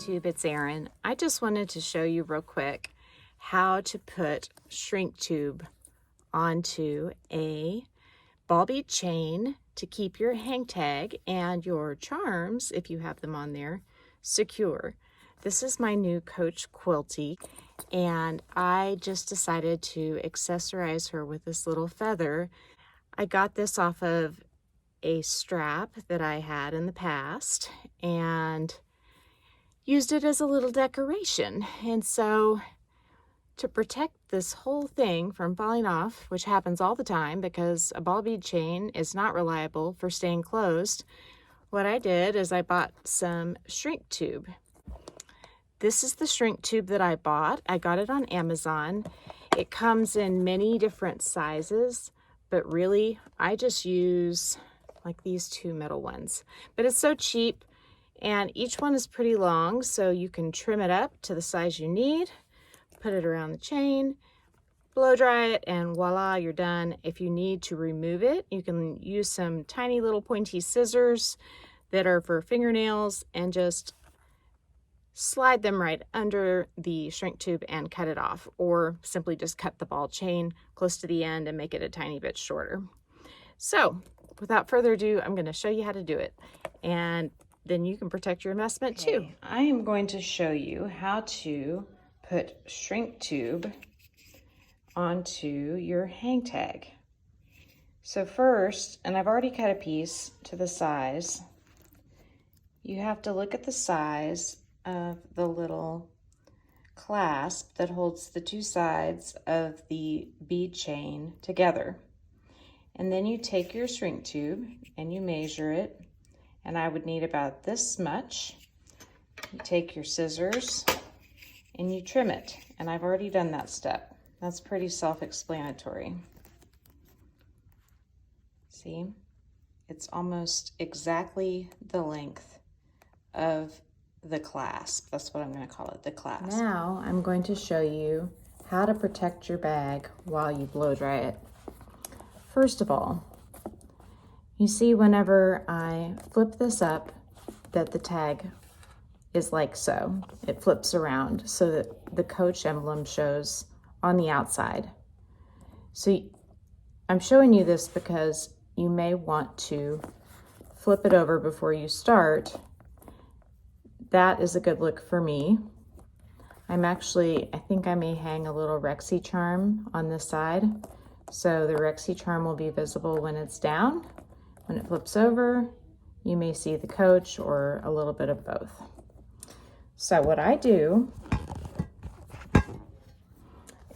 YouTube, it's Erin. I just wanted to show you real quick how to put shrink tube onto a ball bead chain to keep your hang tag and your charms, if you have them on there, secure. This is my new Coach Quiltie, and I just decided to accessorize her with this little feather. I got this off of a strap that I had in the past and used it as a little decoration. And so to protect this whole thing from falling off, which happens all the time because a ball bead chain is not reliable for staying closed, what I did is I bought some shrink tube. This is the shrink tube that I bought. I got it on Amazon. It comes in many different sizes, but really I just use like these two middle ones. But it's so cheap, and each one is pretty long, so you can trim it up to the size you need, put it around the chain, blow dry it, and voila, you're done. If you need to remove it, you can use some tiny little pointy scissors that are for fingernails and just slide them right under the shrink tube and cut it off, or simply just cut the ball chain close to the end and make it a tiny bit shorter. So without further ado, I'm going to show you how to do it, and then you can protect your investment too. I am going to show you how to put shrink tube onto your hang tag. So first, and I've already cut a piece to the size, you have to look at the size of the little clasp that holds the two sides of the bead chain together. And then you take your shrink tube and you measure it, and I would need about this much. You take your scissors and you trim it, and I've already done that step. That's pretty self-explanatory. See, it's almost exactly the length of the clasp. That's what I'm going to call it, the clasp. Now I'm going to show you how to protect your bag while you blow dry it. First of all, you see whenever I flip this up that the tag is like so. It flips around so that the Coach emblem shows on the outside. So I'm showing you this because you may want to flip it over before you start. That is a good look for me. I think I may hang a little Rexy charm on this side. So the Rexy charm will be visible when it's down. When it flips over, you may see the Coach or a little bit of both. So what I do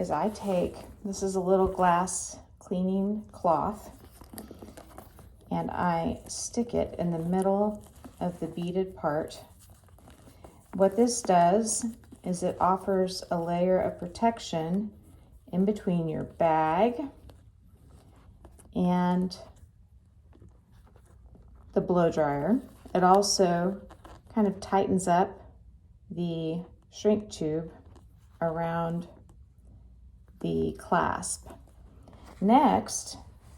is I take, this is a little glass cleaning cloth, and I stick it in the middle of the beaded part. What this does is it offers a layer of protection in between your bag and the blow dryer. It also kind of tightens up the shrink tube around the clasp. Next,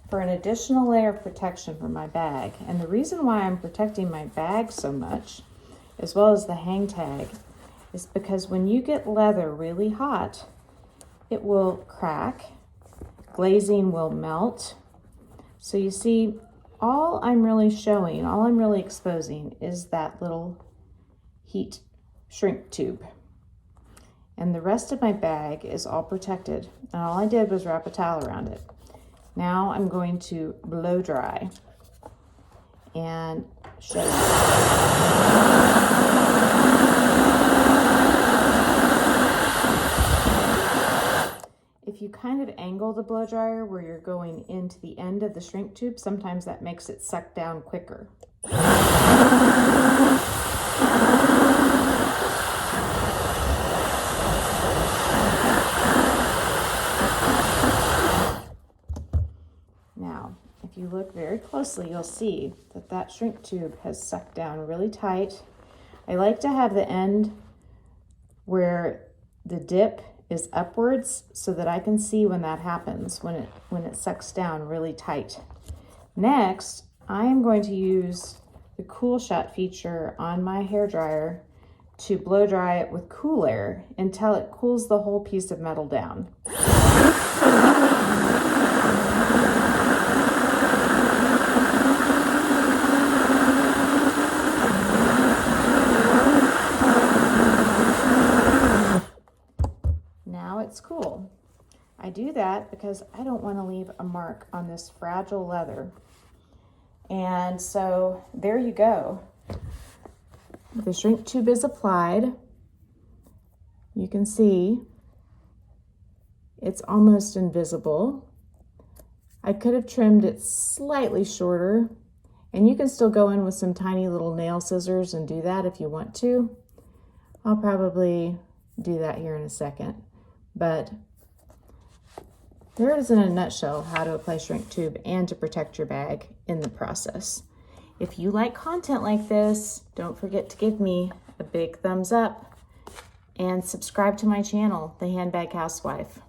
for an additional layer of protection for my bag, and the reason why I'm protecting my bag so much, as well as the hang tag, is because when you get leather really hot, it will crack, glazing will melt. So you see, all I'm really exposing is that little heat shrink tube. And the rest of my bag is all protected. And all I did was wrap a towel around it. Now I'm going to blow dry and show you. If you kind of angle the blow dryer where you're going into the end of the shrink tube, sometimes that makes it suck down quicker. Now, if you look very closely, you'll see that that shrink tube has sucked down really tight. I like to have the end where the dip is upwards so that I can see when that happens, when it sucks down really tight. Next, I am going to use the Cool Shot feature on my hair dryer to blow dry it with cool air until it cools the whole piece of metal down. Now it's cool. I do that because I don't want to leave a mark on this fragile leather. And so there you go. The shrink tube is applied. You can see it's almost invisible. I could have trimmed it slightly shorter, and you can still go in with some tiny little nail scissors and do that if you want to. I'll probably do that here in a second. But there it is in a nutshell how to apply shrink tube and to protect your bag in the process. If you like content like this, don't forget to give me a big thumbs up and subscribe to my channel, The Handbag Housewife.